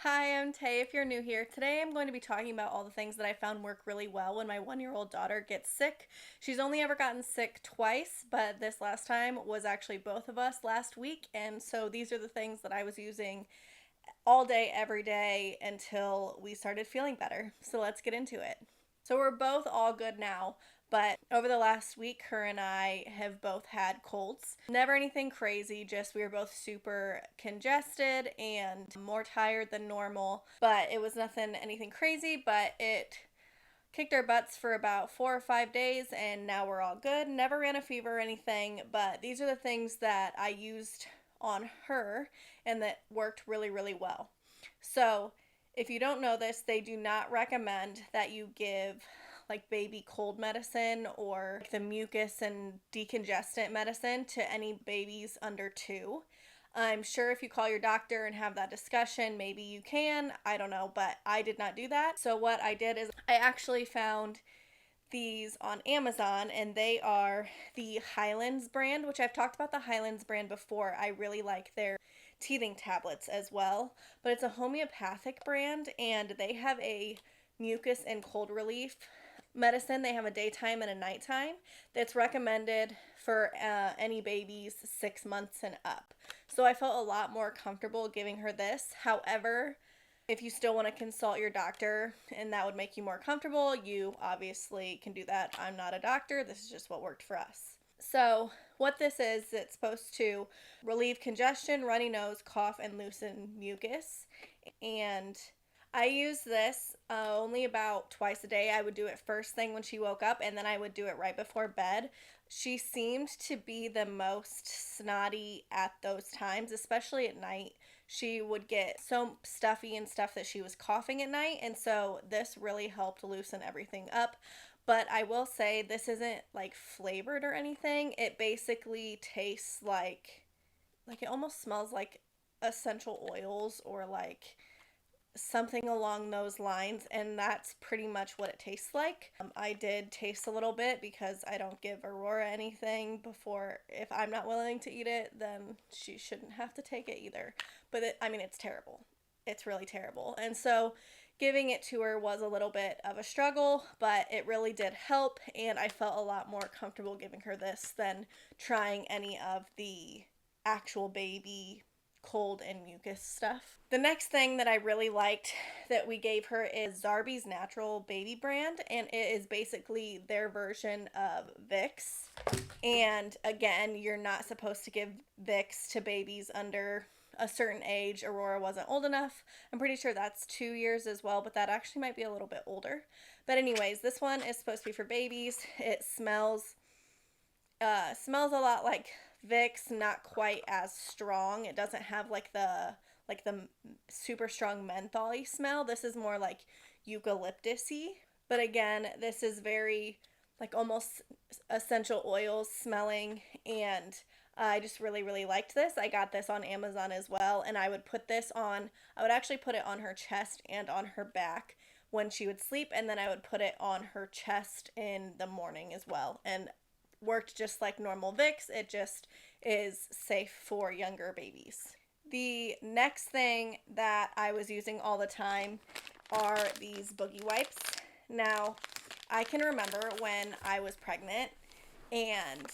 Hi, I'm Tay. If you're new here, today I'm going to be talking about all the things that I found work really well when my 1-year-old daughter gets sick. She's only ever gotten sick twice, but this last time was actually both of us last week, and so these are the things that I was using all day, every day until we started feeling better. So let's get into it. So we're both all good now, but over the last week, her and I have both had colds. Never anything crazy, just we were both super congested and more tired than normal. But it was anything crazy, but it kicked our butts for about 4 or 5 days, and now we're all good. Never ran a fever or anything, but these are the things that I used on her and that worked really, really well. So, if you don't know this, they do not recommend that you give like baby cold medicine or like the mucus and decongestant medicine to any babies under 2. I'm sure if you call your doctor and have that discussion, maybe you can. I don't know, but I did not do that. So, what I did is I actually found these on Amazon, and they are the Hyland's brand, which I've talked about the Hyland's brand before. I really like their teething tablets as well, but it's a homeopathic brand, and they have a mucus and cold relief medicine. They have a daytime and a nighttime that's recommended for any babies 6 months and up. So I felt a lot more comfortable giving her this. However, if you still want to consult your doctor and that would make you more comfortable, you obviously can do that. I'm not a doctor. This is just what worked for us. So, what this is, it's supposed to relieve congestion, runny nose, cough, and loosen mucus. And I use this only about twice a day. I would do it first thing when she woke up, and then I would do it right before bed. She seemed to be the most snotty at those times, especially at night. She would get so stuffy and stuff that she was coughing at night, and so this really helped loosen everything up. But I will say this isn't like flavored or anything. It basically tastes like it almost smells like essential oils or like something along those lines, and that's pretty much what it tastes like. I did taste a little bit because I don't give Aurora anything before. If I'm not willing to eat it, then she shouldn't have to take it either. But it's terrible. It's really terrible. And so giving it to her was a little bit of a struggle, but it really did help, and I felt a lot more comfortable giving her this than trying any of the actual baby cold and mucus stuff. The next thing that I really liked that we gave her is Zarbee's Natural Baby brand, and it is basically their version of Vicks. And again, you're not supposed to give Vicks to babies under a certain age. Aurora wasn't old enough. I'm pretty sure that's 2 years as well, but that actually might be a little bit older. But anyways, this one is supposed to be for babies. It smells a lot like Vicks, not quite as strong. It doesn't have like the super strong mentholy smell. This is more like eucalyptusy. But again, this is very like almost essential oils smelling, and I just really, really liked this. I got this on Amazon as well, and I would actually put it on her chest and on her back when she would sleep, and then I would put it on her chest in the morning as well. And worked just like normal Vicks. It just is safe for younger babies. The next thing that I was using all the time are these Boogie Wipes. Now, I can remember when I was pregnant and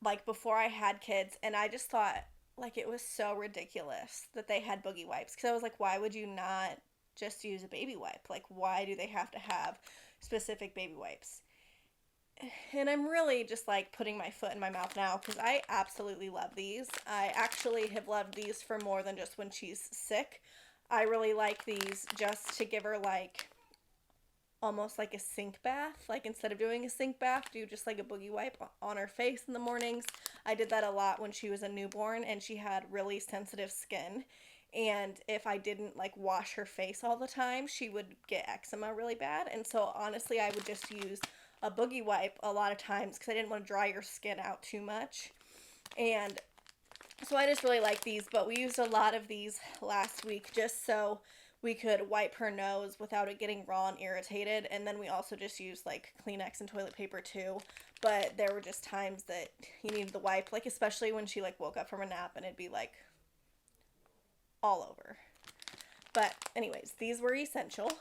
like before I had kids, and I just thought like it was so ridiculous that they had Boogie Wipes, because I was like, why would you not just use a baby wipe? Like, why do they have to have specific baby wipes? And I'm really just like putting my foot in my mouth now because I absolutely love these. I actually have loved these for more than just when she's sick. I really like these just to give her like almost like a sink bath. Like instead of doing a sink bath, do just like a Boogie Wipe on her face in the mornings. I did that a lot when she was a newborn and she had really sensitive skin. And if I didn't like wash her face all the time, she would get eczema really bad. And so honestly, I would just use a Boogie Wipe a lot of times because I didn't want to dry your skin out too much. And so I just really like these, but we used a lot of these last week just so we could wipe her nose without it getting raw and irritated. And then we also just used like Kleenex and toilet paper too. But there were just times that you needed the wipe, like especially when she like woke up from a nap and it'd be like all over. But anyways, these were essential.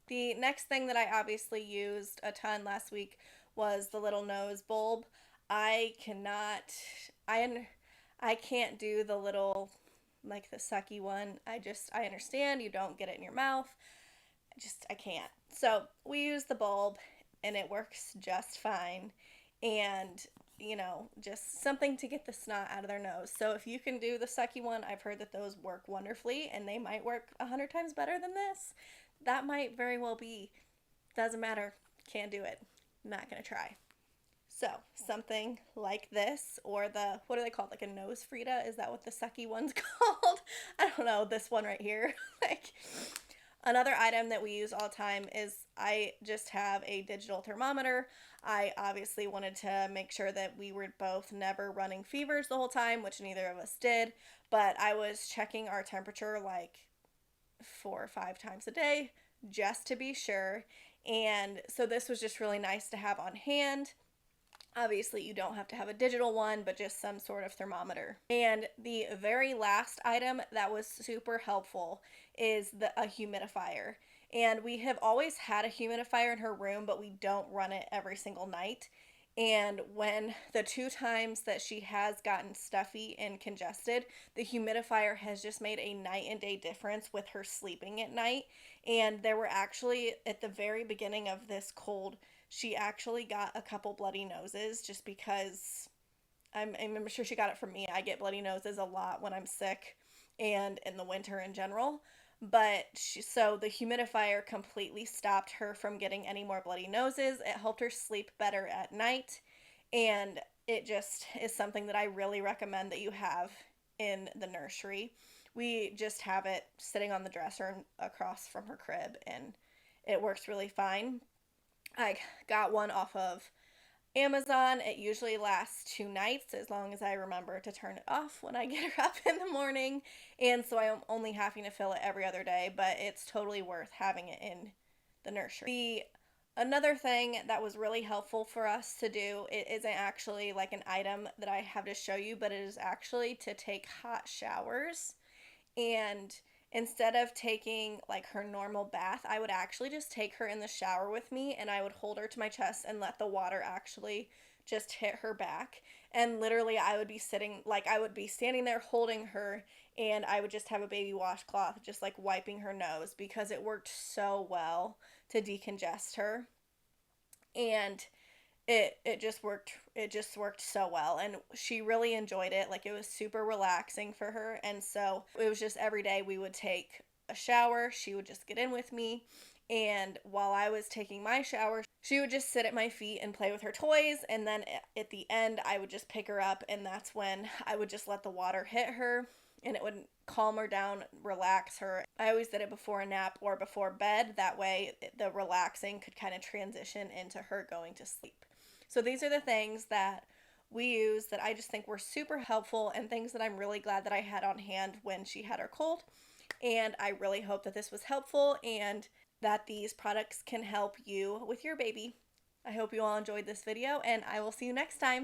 The next thing that I obviously used a ton last week was the little nose bulb. I can't do the little, like the sucky one. I understand you don't get it in your mouth. I can't. So we use the bulb and it works just fine. And, just something to get the snot out of their nose. So if you can do the sucky one, I've heard that those work wonderfully and they might work 100 times better than this. That might very well be. Doesn't matter. Can't do it. Not gonna try. So something like this, or what are they called? Like a nose Frida? Is that what the sucky one's called? I don't know. This one right here. Like, another item that we use all the time is I just have a digital thermometer. I obviously wanted to make sure that we were both never running fevers the whole time, which neither of us did, but I was checking our temperature like 4 or 5 times a day just to be sure. And so this was just really nice to have on hand. Obviously, you don't have to have a digital one, but just some sort of thermometer. And the very last item that was super helpful is a humidifier. And we have always had a humidifier in her room, but we don't run it every single night. And when the 2 times that she has gotten stuffy and congested, the humidifier has just made a night and day difference with her sleeping at night. And there were actually, at the very beginning of this cold, she actually got a couple bloody noses just because I'm sure she got it from me. I get bloody noses a lot when I'm sick and in the winter in general. But so the humidifier completely stopped her from getting any more bloody noses. It helped her sleep better at night. And it just is something that I really recommend that you have in the nursery. We just have it sitting on the dresser across from her crib, and it works really fine. I got one off of Amazon. It usually lasts 2 nights as long as I remember to turn it off when I get her up in the morning. And so I'm only having to fill it every other day, but it's totally worth having it in the nursery. Another thing that was really helpful for us to do, it isn't actually like an item that I have to show you, but it is actually to take hot showers. And instead of taking like her normal bath, I would actually just take her in the shower with me, and I would hold her to my chest and let the water actually just hit her back. And literally I would be standing there holding her, and I would just have a baby washcloth just like wiping her nose, because it worked so well to decongest her. And it just worked so well, and she really enjoyed it. Like, it was super relaxing for her. And so it was just every day we would take a shower, she would just get in with me, and while I was taking my shower, she would just sit at my feet and play with her toys. And then at the end I would just pick her up, and that's when I would just let the water hit her, and it would calm her down, relax her. I always did it before a nap or before bed. That way the relaxing could kind of transition into her going to sleep. So these are the things that we use that I just think were super helpful, and things that I'm really glad that I had on hand when she had her cold. And I really hope that this was helpful and that these products can help you with your baby. I hope you all enjoyed this video, and I will see you next time.